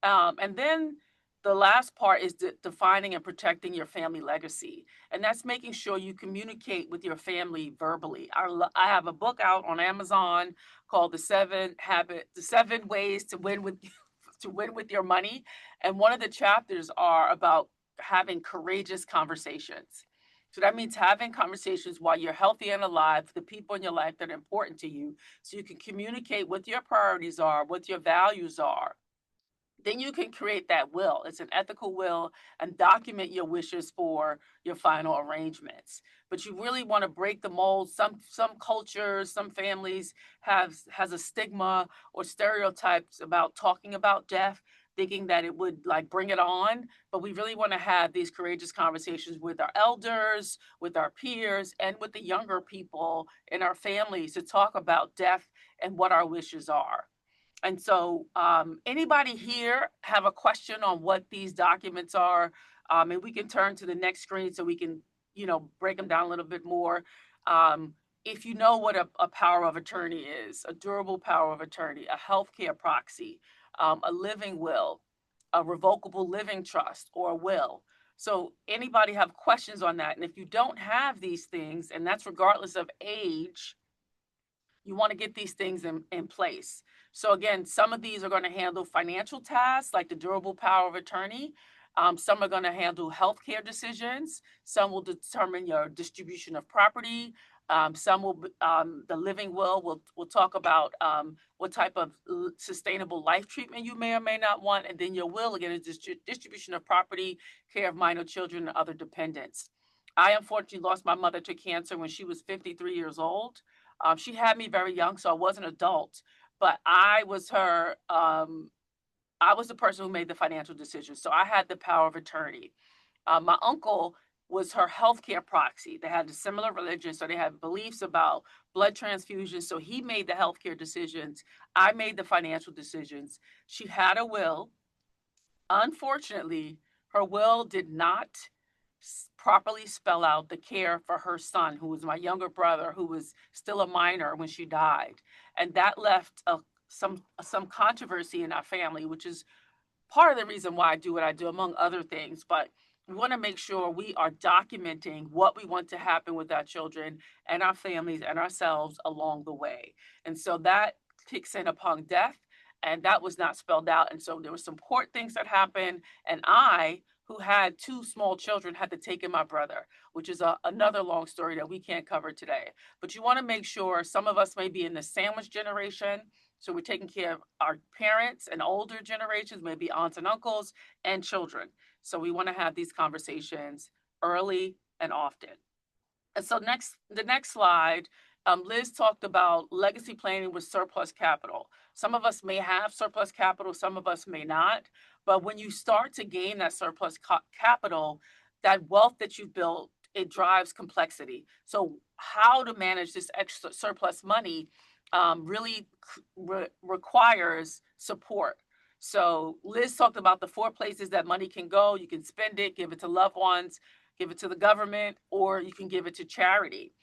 And then the last part is defining and protecting your family legacy. And that's making sure you communicate with your family verbally. I have a book out on Amazon called The 7 Ways to Win with Your Money. And one of the chapters are about having courageous conversations. So that means having conversations while you're healthy and alive with the people in your life that are important to you, so you can communicate what your priorities are, what your values are. Then you can create that will. It's an ethical will, and document your wishes for your final arrangements. But you really want to break the mold. Some cultures, some families has a stigma or stereotypes about talking about death, thinking that it would like bring it on. But we really want to have these courageous conversations with our elders, with our peers, and with the younger people in our families to talk about death and what our wishes are. And so anybody here have a question on what these documents are? And we can turn to the next screen so we can, break them down a little bit more. if you know what a power of attorney is, a durable power of attorney, a healthcare proxy, a living will, a revocable living trust, or a will. So anybody have questions on that? And if you don't have these things, and that's regardless of age, you want to get these things in place. So again, some of these are going to handle financial tasks like the durable power of attorney. Some are going to handle healthcare decisions. Some will determine your distribution of property. Some will, the living will, we'll talk about what type of sustainable life treatment you may or may not want. And then your will, again, is distribution of property, care of minor children and other dependents. I unfortunately lost my mother to cancer when she was 53 years old. She had me very young, so I was an adult, but I was her, I was the person who made the financial decisions. So I had the power of attorney. My uncle was her healthcare proxy. They had a similar religion, so they had beliefs about blood transfusions. So he made the healthcare decisions. I made the financial decisions. She had a will. Unfortunately, her will did not properly spell out the care for her son, who was my younger brother, who was still a minor when she died. And that left some controversy in our family, which is part of the reason why I do what I do, among other things. But we want to make sure we are documenting what we want to happen with our children and our families and ourselves along the way. And so that kicks in upon death, and that was not spelled out. And so there were some court things that happened, and I, who had two small children, had to take in my brother, which is another long story that we can't cover today. But you want to make sure, some of us may be in the sandwich generation, so we're taking care of our parents and older generations, maybe aunts and uncles and children. So we want to have these conversations early and often. And so the next slide, Liz talked about legacy planning with surplus capital. Some of us may have surplus capital, some of us may not. But when you start to gain that surplus capital, that wealth that you've built, it drives complexity. So how to manage this extra surplus money really requires support. So Liz talked about the 4 places that money can go. You can spend it, give it to loved ones, give it to the government, or you can give it to charity.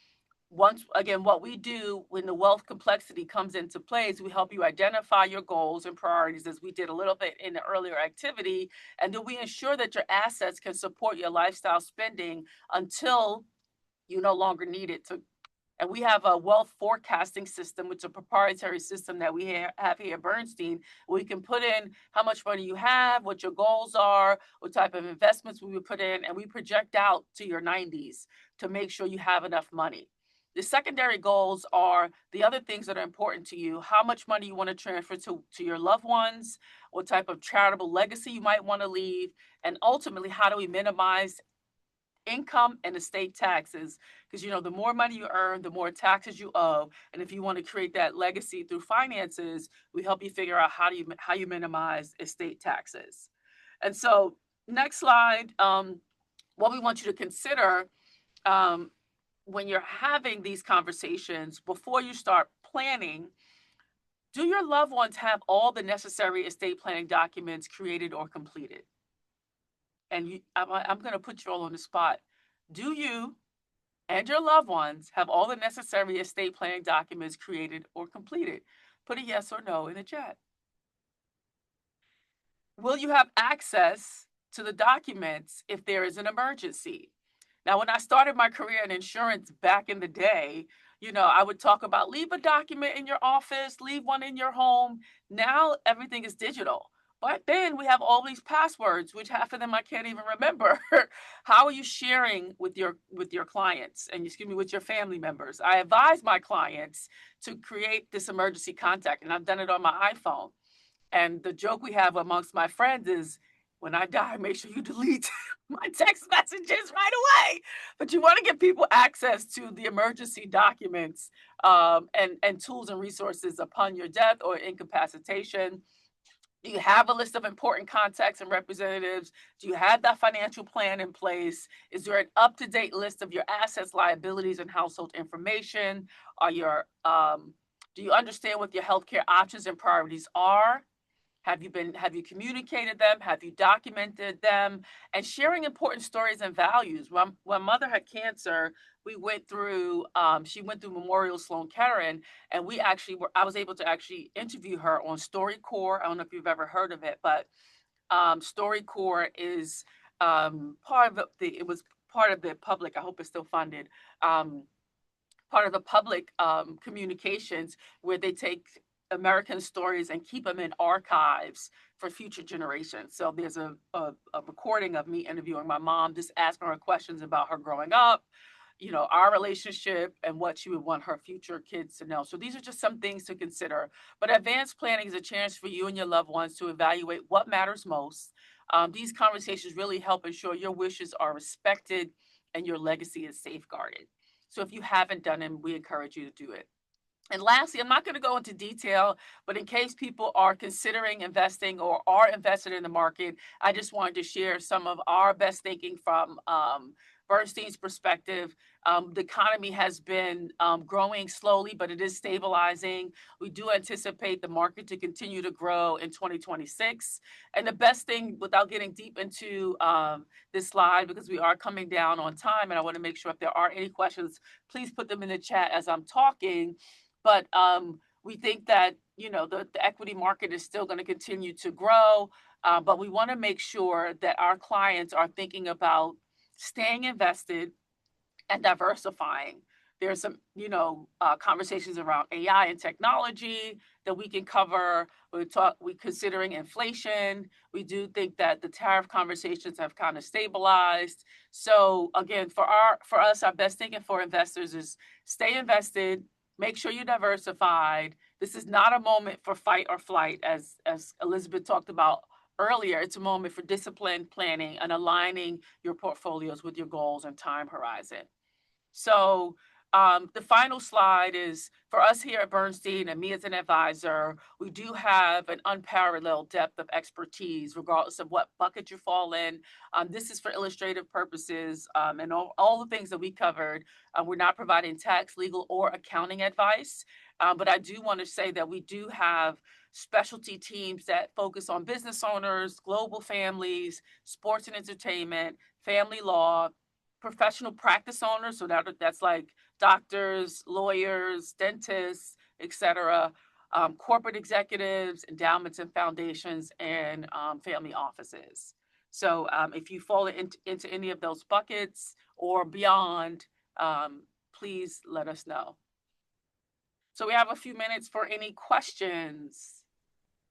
Once again, what we do when the wealth complexity comes into play is we help you identify your goals and priorities, as we did a little bit in the earlier activity, and then we ensure that your assets can support your lifestyle spending until you no longer need it to. And we have a wealth forecasting system, which is a proprietary system that we have here at Bernstein. We can put in how much money you have, what your goals are, what type of investments we would put in, and we project out to your 90s to make sure you have enough money. The secondary goals are the other things that are important to you, how much money you want to transfer to your loved ones, what type of charitable legacy you might want to leave, and ultimately, how do we minimize income and estate taxes? Because the more money you earn, the more taxes you owe. And if you want to create that legacy through finances, we help you figure out how you minimize estate taxes. And so next slide, what we want you to consider when you're having these conversations, before you start planning, do your loved ones have all the necessary estate planning documents created or completed? And I'm going to put you all on the spot. Do you and your loved ones have all the necessary estate planning documents created or completed? Put a yes or no in the chat. Will you have access to the documents if there is an emergency? Now, when I started my career in insurance back in the day, I would talk about leave a document in your office, leave one in your home. Now everything is digital. But then we have all these passwords, which half of them I can't even remember. How are you sharing with your clients and with your family members? I advise my clients to create this emergency contact, and I've done it on my iPhone. And the joke we have amongst my friends is, when I die, make sure you delete my text messages right away. But you want to give people access to the emergency documents and tools and resources upon your death or incapacitation. Do you have a list of important contacts and representatives? Do you have that financial plan in place? Is there an up-to-date list of your assets, liabilities, and household information? Do you understand what your healthcare options and priorities are? Have you communicated them? Have you documented them? And sharing important stories and values. When mother had cancer, we went through, she went through Memorial Sloan Kettering, and I was able to actually interview her on StoryCorps. I don't know if you've ever heard of it, but StoryCorps is it was part of the public, I hope it's still funded, part of the public communications, where they take American stories and keep them in archives for future generations. So there's a recording of me interviewing my mom, just asking her questions about her growing up, our relationship, and what she would want her future kids to know. So these are just some things to consider. But advanced planning is a chance for you and your loved ones to evaluate what matters most. These conversations really help ensure your wishes are respected and your legacy is safeguarded. So if you haven't done it, we encourage you to do it. And lastly, I'm not going to go into detail, but in case people are considering investing or are invested in the market, I just wanted to share some of our best thinking from Bernstein's perspective. The economy has been growing slowly, but it is stabilizing. We do anticipate the market to continue to grow in 2026. And the best thing, without getting deep into this slide, because we are coming down on time, and I want to make sure if there are any questions, please put them in the chat as I'm talking. But we think that, the equity market is still going to continue to grow, but we want to make sure that our clients are thinking about staying invested and diversifying. There's some, conversations around AI and technology that we can cover. We're considering inflation. We do think that the tariff conversations have kind of stabilized. So again, for us, our best thinking for investors is stay invested, make sure you're diversified. This is not a moment for fight or flight, as Elizabeth talked about earlier. It's a moment for disciplined planning and aligning your portfolios with your goals and time horizon. So the final slide is for us here at Bernstein and me as an advisor. We do have an unparalleled depth of expertise, regardless of what bucket you fall in. This is for illustrative purposes, and all the things that we covered. We're not providing tax, legal, or accounting advice, but I do want to say that we do have specialty teams that focus on business owners, global families, sports and entertainment, family law, professional practice owners. So that's like doctors, lawyers, dentists, etc., corporate executives, endowments and foundations, and family offices. So if you fall into any of those buckets or beyond, please let us know. So we have a few minutes for any questions.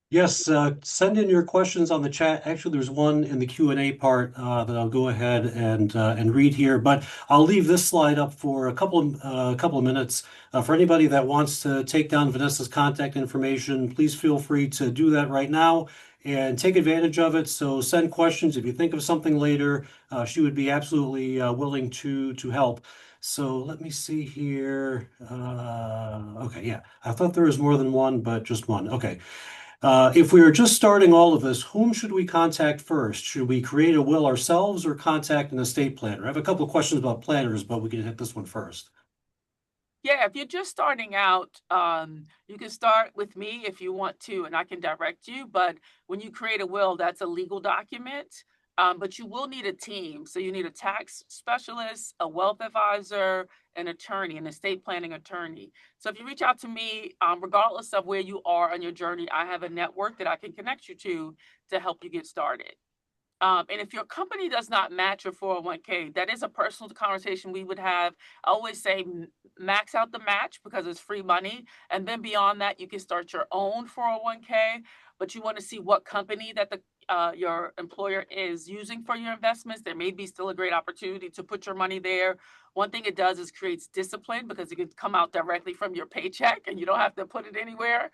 Yes, send in your questions on the chat. Actually, there's one in the Q&A part that I'll go ahead and read here, but I'll leave this slide up for a couple of minutes. For anybody that wants to take down Vanessa's contact information, please feel free to do that right now and take advantage of it. So send questions if you think of something later. She would be absolutely willing to help. So let me see here. Okay, yeah, I thought there was more than one, but just one. Okay. If we are just starting all of this, whom should we contact first? Should we create a will ourselves or contact an estate planner? I have a couple of questions about planners, but we can hit this one first. Yeah, if you're just starting out, you can start with me if you want to, and I can direct you. But when you create a will, that's a legal document. But you will need a team. So you need a tax specialist, a wealth advisor, an attorney, an estate planning attorney. So if you reach out to me, regardless of where you are on your journey, I have a network that I can connect you to help you get started. And if your company does not match your 401k, that is a personal conversation we would have. I always say max out the match because it's free money. And then beyond that, you can start your own 401k, but you want to see what company that your employer is using for your investments. There may be still a great opportunity to put your money there. One thing it does is creates discipline because it can come out directly from your paycheck and you don't have to put it anywhere.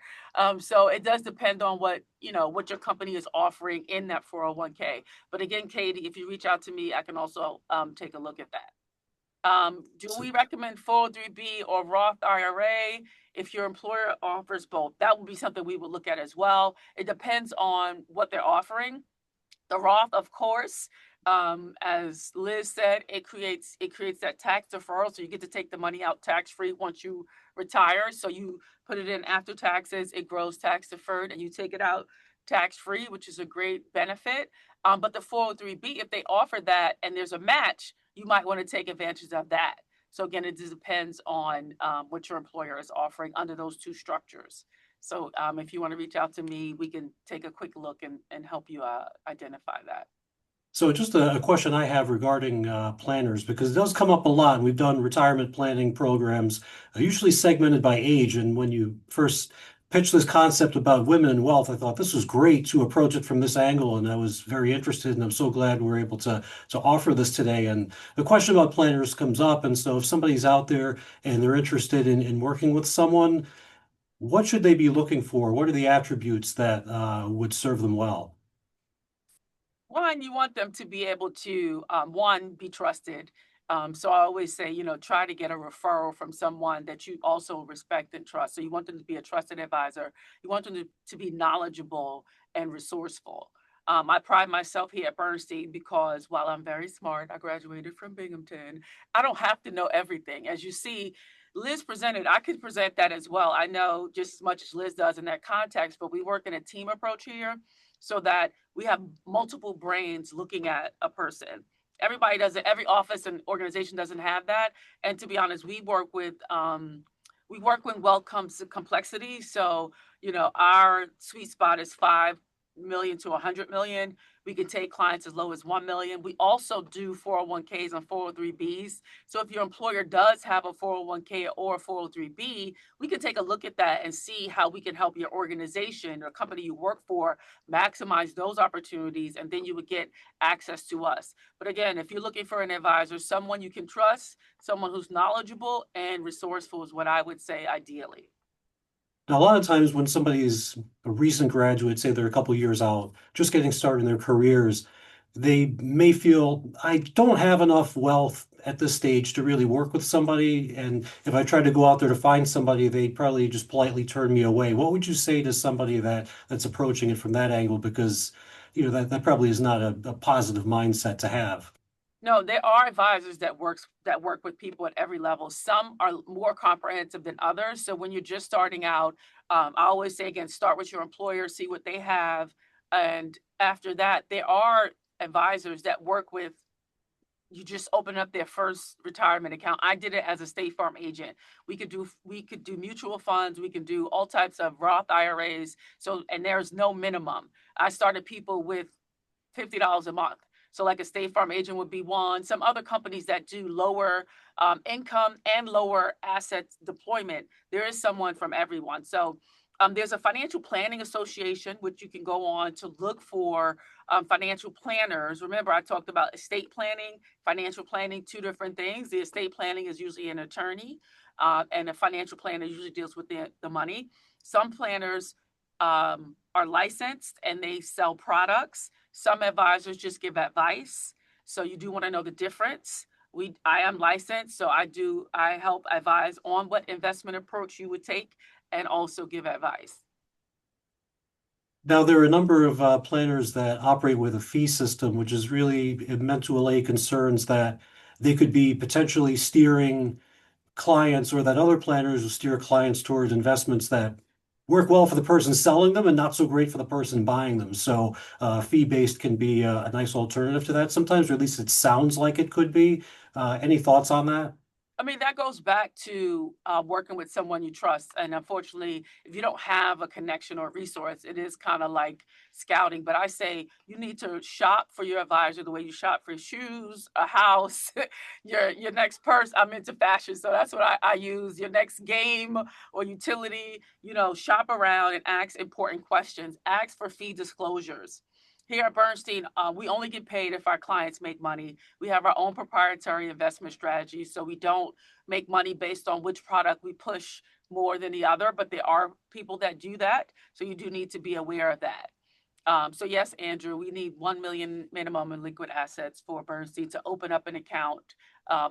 So it does depend on what your company is offering in that 401k. But again, Katie, if you reach out to me, I can also take a look at that. Do we recommend 403b or Roth IRA? If your employer offers both, that would be something we would look at as well. It depends on what they're offering. The Roth, of course, as Liz said, it creates that tax deferral, so you get to take the money out tax-free once you retire. So you put it in after taxes, it grows tax deferred, and you take it out tax-free, which is a great benefit. But the 403B, if they offer that and there's a match, you might want to take advantage of that. So again, it just depends on what your employer is offering under those two structures. So if you want to reach out to me, we can take a quick look and help you identify that. So just a question I have regarding planners, because it does come up a lot. We've done retirement planning programs, usually segmented by age. And when you first pitched this concept about women and wealth, I thought this was great to approach it from this angle, and I was very interested. And I'm so glad we're able to offer this today. And the question about planners comes up. And so if somebody's out there and they're interested in working with someone, what should they be looking for? What are the attributes that would serve them well? One, you want them to be able to, one, be trusted. So I always say, try to get a referral from someone that you also respect and trust. So you want them to be a trusted advisor. You want them to be knowledgeable and resourceful. I pride myself here at Bernstein because while I'm very smart, I graduated from Binghamton, I don't have to know everything. As you see, Liz presented, I could present that as well. I know just as much as Liz does in that context, but we work in a team approach here so that we have multiple brains looking at a person. Everybody doesn't, every office and organization doesn't have that. And to be honest, we work when wealth comes to complexity. So, our sweet spot is 5 million to 100 million. We can take clients as low as 1 million. We also do 401ks and 403bs. So if your employer does have a 401k or a 403b, we can take a look at that and see how we can help your organization or company you work for maximize those opportunities. And then you would get access to us. But again, if you're looking for an advisor, someone you can trust, someone who's knowledgeable and resourceful is what I would say ideally. Now, a lot of times when somebody's a recent graduate, say they're a couple years out, just getting started in their careers, they may feel, I don't have enough wealth at this stage to really work with somebody. And if I tried to go out there to find somebody, they'd probably just politely turn me away. What would you say to somebody that's approaching it from that angle? Because, that probably is not a positive mindset to have. No, there are advisors that work with people at every level. Some are more comprehensive than others. So when you're just starting out, I always say again, start with your employer, see what they have, and after that, there are advisors that work with you just open up their first retirement account. I did it as a State Farm agent. We could do mutual funds, we can do all types of Roth IRAs. So and there's no minimum. I started people with $50 a month. So like a State Farm agent would be one. Some other companies that do lower income and lower assets deployment, there is someone from everyone. So there's a financial planning association, which you can go on to look for financial planners. Remember, I talked about estate planning, financial planning, two different things. The estate planning is usually an attorney, and a financial planner usually deals with the money. Some planners are licensed and they sell products. Some advisors just give advice. So you do want to know the difference. I am licensed, so I help advise on what investment approach you would take and also give advice. Now, there are a number of planners that operate with a fee system, which is really meant to allay concerns that they could be potentially steering clients or that other planners will steer clients towards investments that work well for the person selling them and not so great for the person buying them. So fee-based can be a nice alternative to that sometimes, or at least it sounds like it could be. Any thoughts on that? I mean, that goes back to working with someone you trust. And unfortunately, if you don't have a connection or resource, it is kind of like scouting. But I say you need to shop for your advisor the way you shop for shoes, a house, your next purse. I'm into fashion, so that's what I use. Your next game or utility, shop around and ask important questions. Ask for fee disclosures. Here at Bernstein, we only get paid if our clients make money. We have our own proprietary investment strategy, so we don't make money based on which product we push more than the other, but there are people that do that, so you do need to be aware of that. So yes, Andrew, we need 1 million minimum in liquid assets for Bernstein to open up an account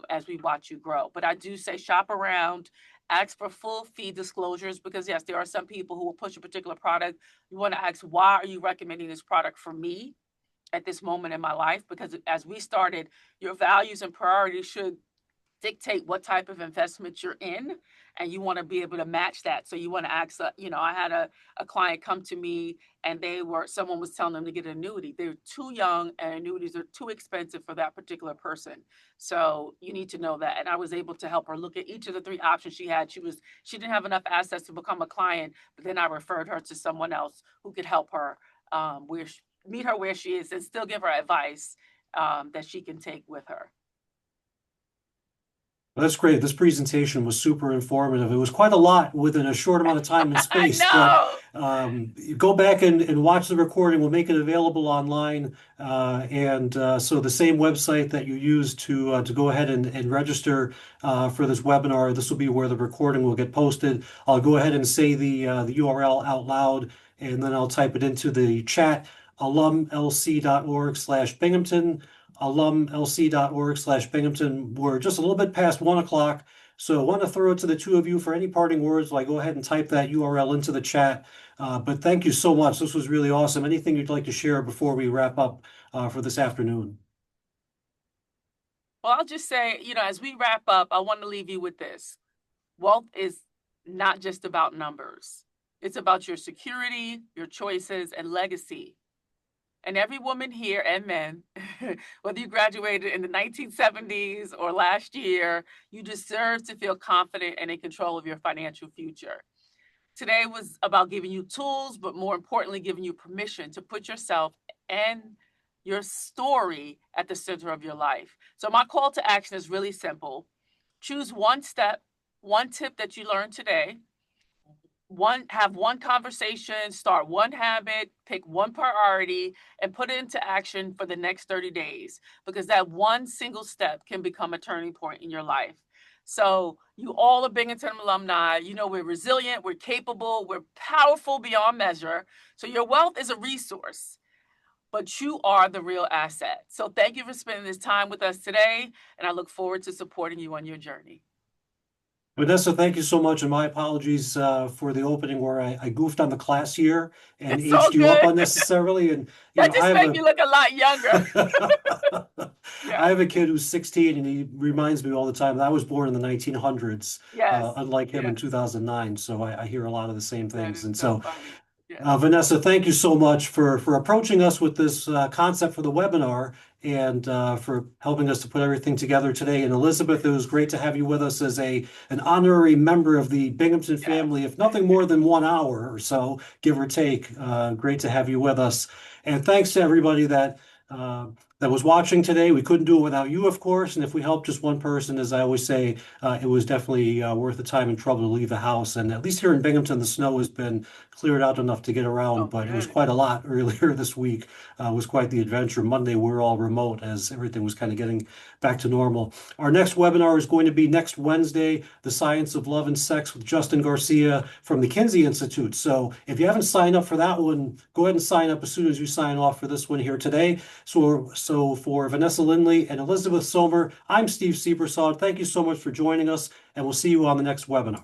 as we watch you grow. But I do say shop around, ask for full fee disclosures because yes, there are some people who will push a particular product. You want to ask, why are you recommending this product for me at this moment in my life? Because as we started, your values and priorities should dictate what type of investment you're in, and you want to be able to match that. So you want to ask, I had a client come to me, and someone was telling them to get an annuity. They're too young, and annuities are too expensive for that particular person. So you need to know that. And I was able to help her look at each of the three options she had. She didn't have enough assets to become a client, but then I referred her to someone else who could help her meet her where she is and still give her advice that she can take with her. Well, that's great. This presentation was super informative. It was quite a lot within a short amount of time and space, but you go back and watch the recording. We'll make it available online. So the same website that you used to go ahead and register for this webinar, this will be where the recording will get posted. I'll go ahead and say the URL out loud, and then I'll type it into the chat, alumlc.org/Binghamton. alumlc.org/Binghamton. We're just a little bit past 1 o'clock. So I want to throw it to the two of you for any parting words. While I go ahead and type that URL into the chat. But thank you so much. This was really awesome. Anything you'd like to share before we wrap up for this afternoon? Well, I'll just say, as we wrap up, I want to leave you with this. Wealth is not just about numbers. It's about your security, your choices, and legacy. And every woman here and men, whether you graduated in the 1970s or last year, you deserve to feel confident and in control of your financial future. Today was about giving you tools, but more importantly, giving you permission to put yourself and your story at the center of your life. So my call to action is really simple. Choose one step, one tip that you learned today. Have one conversation, start one habit, pick one priority, and put it into action for the next 30 days, because that one single step can become a turning point in your life. So you all are Binghamton alumni. We're resilient, we're capable, we're powerful beyond measure. So your wealth is a resource, but you are the real asset. So thank you for spending this time with us today, and I look forward to supporting you on your journey. Vanessa, thank you so much, and my apologies for the opening where I goofed on the class year and It's so aged you up good. unnecessarily. And That just made me look a lot younger. I have a kid who's 16, and he reminds me all the time that I was born in the 1900s, Yes. unlike him in 2009. So I hear a lot of the same That things. is And so so, funny. Yeah. Vanessa, thank you so much for approaching us with this concept for the webinar, and for helping us to put everything together today. And Elizabeth, it was great to have you with us as an honorary member of the Binghamton family, if nothing more than 1 hour or so, give or take. Great to have you with us. And thanks to everybody that was watching today. We couldn't do it without you, of course. And if we helped just one person, as I always say, it was definitely worth the time and trouble to leave the house. And at least here in Binghamton, the snow has been cleared out enough to get around, but it was quite a lot earlier this week. It was quite the adventure. Monday, we were all remote as everything was kind of getting back to normal. Our next webinar is going to be next Wednesday, The Science of Love and Sex with Justin Garcia from the Kinsey Institute. So if you haven't signed up for that one, go ahead and sign up as soon as you sign off for this one here today. So for Vanessa Lindley and Elizabeth Sohmer, I'm Steve Siebersod. Thank you so much for joining us, and we'll see you on the next webinar.